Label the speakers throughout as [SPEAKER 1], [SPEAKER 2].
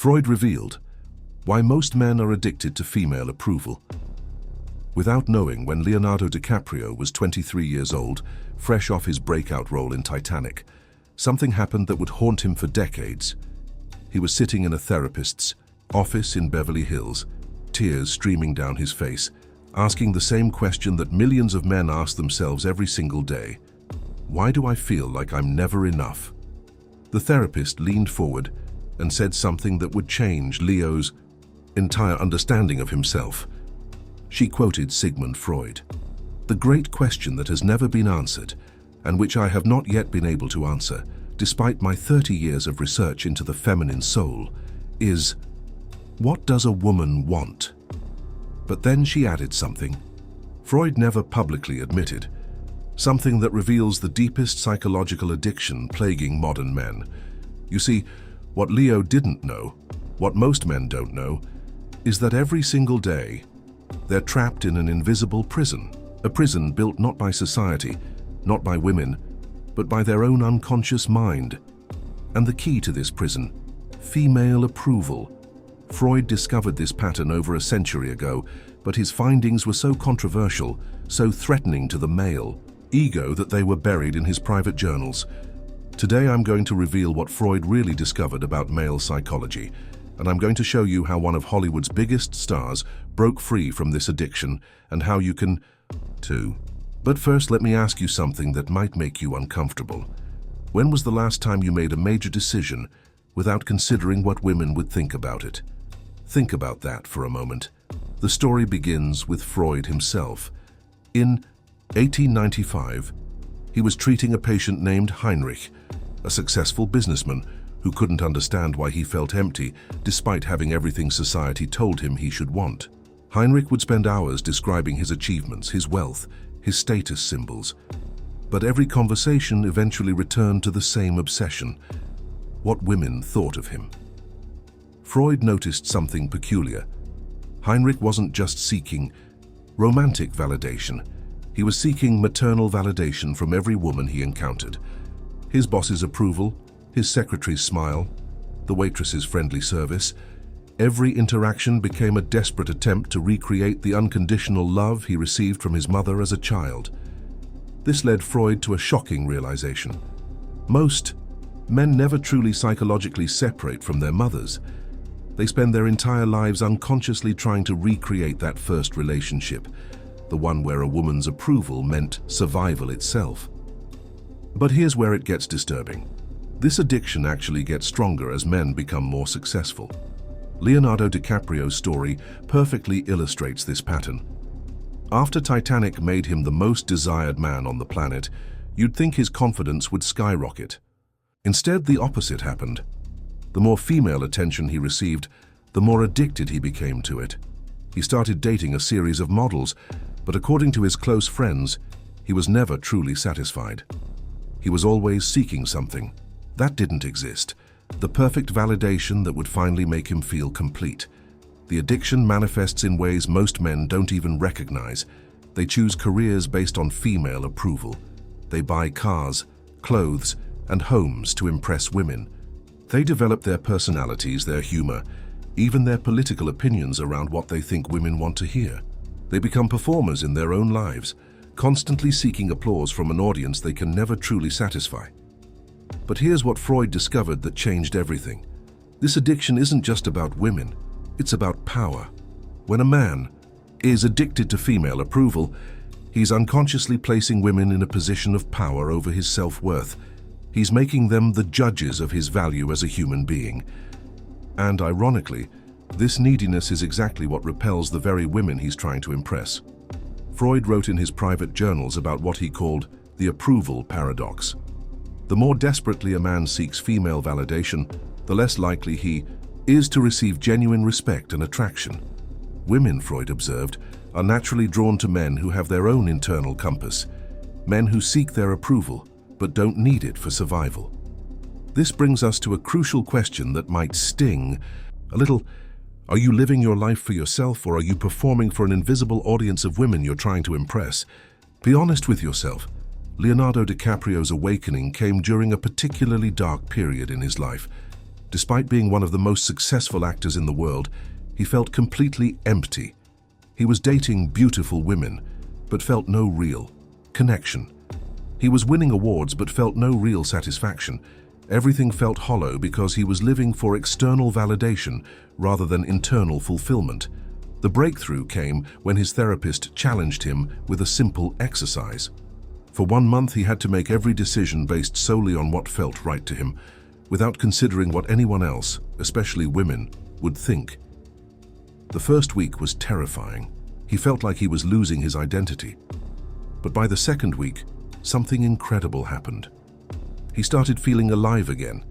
[SPEAKER 1] Freud revealed why most men are addicted to female approval. Without knowing, when Leonardo DiCaprio was 23 years old, fresh off his breakout role in Titanic, something happened that would haunt him for decades. He was sitting in a therapist's office in Beverly Hills, tears streaming down his face, asking the same question that millions of men ask themselves every single day. Why do I feel like I'm never enough? The therapist leaned forward and said something that would change Leo's entire understanding of himself. She quoted Sigmund Freud. "The great question that has never been answered, and which I have not yet been able to answer, despite my 30 years of research into the feminine soul, is, what does a woman want?" But then she added something Freud never publicly admitted, something that reveals the deepest psychological addiction plaguing modern men. You see, what Leo didn't know, what most men don't know, is that every single day, they're trapped in an invisible prison, a prison built not by society, not by women, but by their own unconscious mind. And the key to this prison, female approval. Freud discovered this pattern over a century ago, but his findings were so controversial, so threatening to the male ego that they were buried in his private journals. Today I'm going to reveal what Freud really discovered about male psychology, and I'm going to show you how one of Hollywood's biggest stars broke free from this addiction and how you can too. But first, let me ask you something that might make you uncomfortable. When was the last time you made a major decision without considering what women would think about it? Think about that for a moment. The story begins with Freud himself. In 1895, he was treating a patient named Heinrich, a successful businessman who couldn't understand why he felt empty despite having everything society told him he should want. Heinrich would spend hours describing his achievements, his wealth, his status symbols. But every conversation eventually returned to the same obsession: what women thought of him. Freud noticed something peculiar. Heinrich wasn't just seeking romantic validation. He was seeking maternal validation from every woman he encountered. His boss's approval, his secretary's smile, the waitress's friendly service. Every interaction became a desperate attempt to recreate the unconditional love he received from his mother as a child. This led Freud to a shocking realization. Most men never truly psychologically separate from their mothers. They spend their entire lives unconsciously trying to recreate that first relationship, the one where a woman's approval meant survival itself. But here's where it gets disturbing. This addiction actually gets stronger as men become more successful. Leonardo DiCaprio's story perfectly illustrates this pattern. After Titanic made him the most desired man on the planet, you'd think his confidence would skyrocket. Instead, the opposite happened. The more female attention he received, the more addicted he became to it. He started dating a series of models, but according to his close friends, he was never truly satisfied. He was always seeking something. That didn't exist. The perfect validation that would finally make him feel complete. The addiction manifests in ways most men don't even recognize. They choose careers based on female approval. They buy cars, clothes, and homes to impress women. They develop their personalities, their humor, even their political opinions around what they think women want to hear. They become performers in their own lives, constantly seeking applause from an audience they can never truly satisfy. But here's what Freud discovered that changed everything. This addiction isn't just about women, it's about power. When a man is addicted to female approval, he's unconsciously placing women in a position of power over his self-worth. He's making them the judges of his value as a human being. And ironically, this neediness is exactly what repels the very women he's trying to impress. Freud wrote in his private journals about what he called the approval paradox. The more desperately a man seeks female validation, the less likely he is to receive genuine respect and attraction. Women, Freud observed, are naturally drawn to men who have their own internal compass, men who seek their approval but don't need it for survival. This brings us to a crucial question that might sting a little. Are you living your life for yourself, or are you performing for an invisible audience of women you're trying to impress? Be honest with yourself. Leonardo DiCaprio's awakening came during a particularly dark period in his life. Despite being one of the most successful actors in the world, he felt completely empty. He was dating beautiful women, but felt no real connection. He was winning awards, but felt no real satisfaction. Everything felt hollow because he was living for external validation rather than internal fulfillment. The breakthrough came when his therapist challenged him with a simple exercise. For 1 month, he had to make every decision based solely on what felt right to him, without considering what anyone else, especially women, would think. The first week was terrifying. He felt like he was losing his identity. But by the second week, something incredible happened. He started feeling alive again.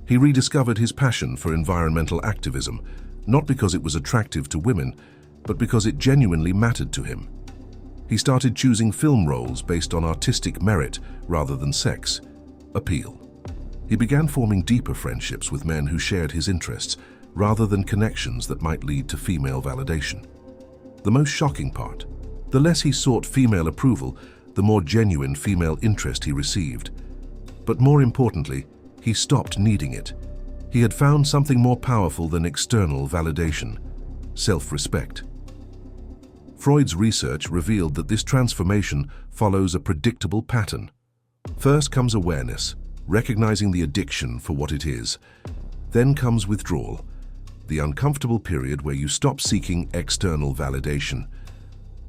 [SPEAKER 1] He rediscovered his passion for environmental activism, not because it was attractive to women, but because it genuinely mattered to him. He started choosing film roles based on artistic merit rather than sex appeal. He began forming deeper friendships with men who shared his interests, rather than connections that might lead to female validation. The most shocking part: the less he sought female approval, the more genuine female interest he received. But more importantly, he stopped needing it. He had found something more powerful than external validation: self-respect. Freud's research revealed that this transformation follows a predictable pattern. First comes awareness, recognizing the addiction for what it is. Then comes withdrawal, the uncomfortable period where you stop seeking external validation.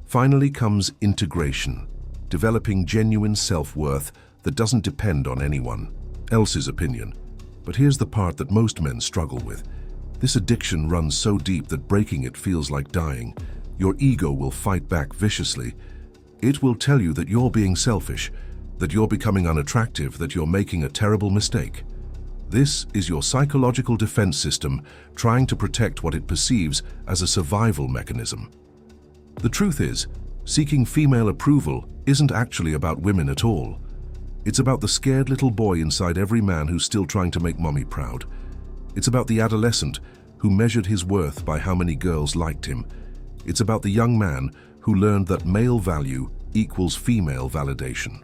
[SPEAKER 1] Finally comes integration, developing genuine self-worth that doesn't depend on anyone else's opinion. But here's the part that most men struggle with. This addiction runs so deep that breaking it feels like dying. Your ego will fight back viciously. It will tell you that you're being selfish, that you're becoming unattractive, that you're making a terrible mistake. This is your psychological defense system trying to protect what it perceives as a survival mechanism. The truth is, seeking female approval isn't actually about women at all. It's about the scared little boy inside every man who's still trying to make mommy proud. It's about the adolescent who measured his worth by how many girls liked him. It's about the young man who learned that male value equals female validation.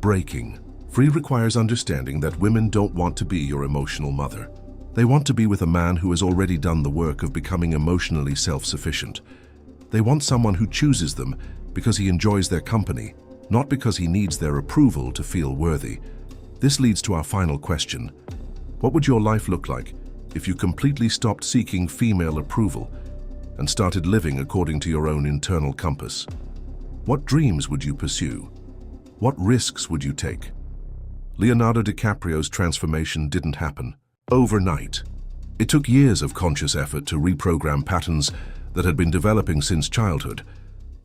[SPEAKER 1] Breaking free requires understanding that women don't want to be your emotional mother. They want to be with a man who has already done the work of becoming emotionally self-sufficient. They want someone who chooses them because he enjoys their company, not because he needs their approval to feel worthy. This leads to our final question. What would your life look like if you completely stopped seeking female approval and started living according to your own internal compass? What dreams would you pursue? What risks would you take? Leonardo DiCaprio's transformation didn't happen overnight. It took years of conscious effort to reprogram patterns that had been developing since childhood.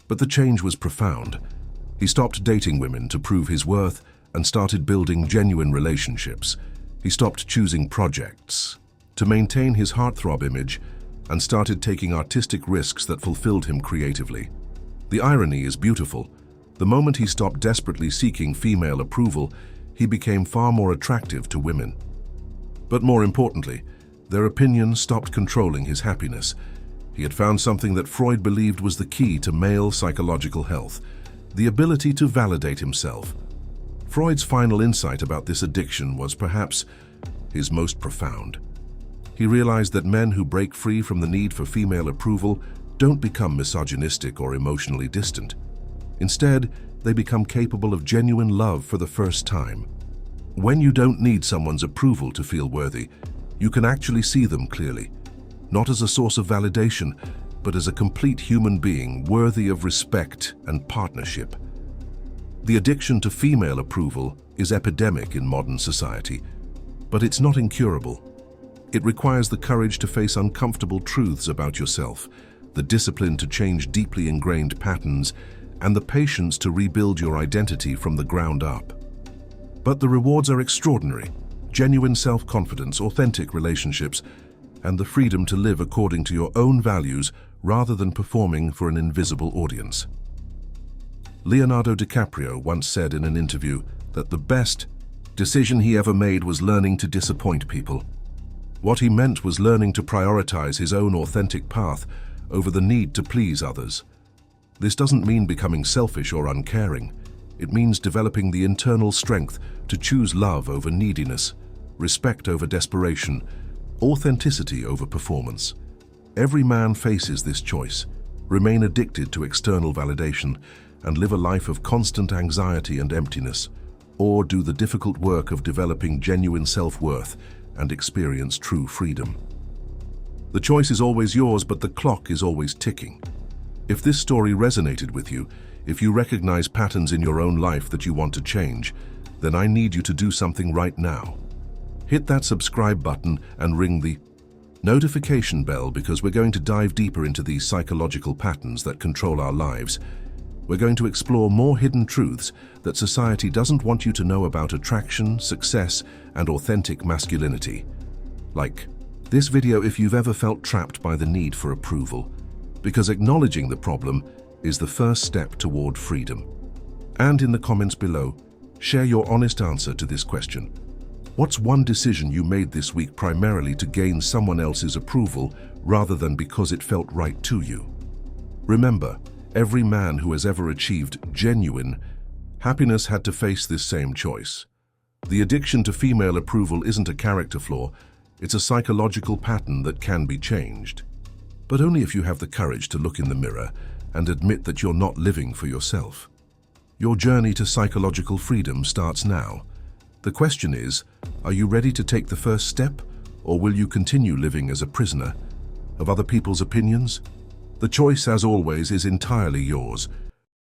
[SPEAKER 1] But the change was profound. He stopped dating women to prove his worth and started building genuine relationships. He stopped choosing projects to maintain his heartthrob image and started taking artistic risks that fulfilled him creatively. The irony is beautiful. The moment he stopped desperately seeking female approval, he became far more attractive to women. But more importantly, their opinion stopped controlling his happiness. He had found something that Freud believed was the key to male psychological health: the ability to validate himself. Freud's final insight about this addiction was perhaps his most profound. He realized that men who break free from the need for female approval don't become misogynistic or emotionally distant. Instead, they become capable of genuine love for the first time. When you don't need someone's approval to feel worthy, you can actually see them clearly, not as a source of validation, but as a complete human being worthy of respect and partnership. The addiction to female approval is epidemic in modern society, but it's not incurable. It requires the courage to face uncomfortable truths about yourself, the discipline to change deeply ingrained patterns, and the patience to rebuild your identity from the ground up. But the rewards are extraordinary: genuine self-confidence, authentic relationships, and the freedom to live according to your own values rather than performing for an invisible audience. Leonardo DiCaprio once said in an interview that the best decision he ever made was learning to disappoint people. What he meant was learning to prioritize his own authentic path over the need to please others. This doesn't mean becoming selfish or uncaring. It means developing the internal strength to choose love over neediness, respect over desperation, authenticity over performance. Every man faces this choice: remain addicted to external validation and live a life of constant anxiety and emptiness, or do the difficult work of developing genuine self-worth and experience true freedom. The choice is always yours, but the clock is always ticking. If this story resonated with you, if you recognize patterns in your own life that you want to change, then I need you to do something right now. Hit that subscribe button and ring the notification bell, because we're going to dive deeper into these psychological patterns that control our lives. We're going to explore more hidden truths that society doesn't want you to know about attraction, success, and authentic masculinity. Like this video if you've ever felt trapped by the need for approval, because acknowledging the problem is the first step toward freedom. And in the comments below, share your honest answer to this question. What's one decision you made this week primarily to gain someone else's approval rather than because it felt right to you? Remember, every man who has ever achieved genuine happiness had to face this same choice. The addiction to female approval isn't a character flaw, it's a psychological pattern that can be changed. But only if you have the courage to look in the mirror and admit that you're not living for yourself. Your journey to psychological freedom starts now. The question is, are you ready to take the first step, or will you continue living as a prisoner of other people's opinions? The choice, as always, is entirely yours.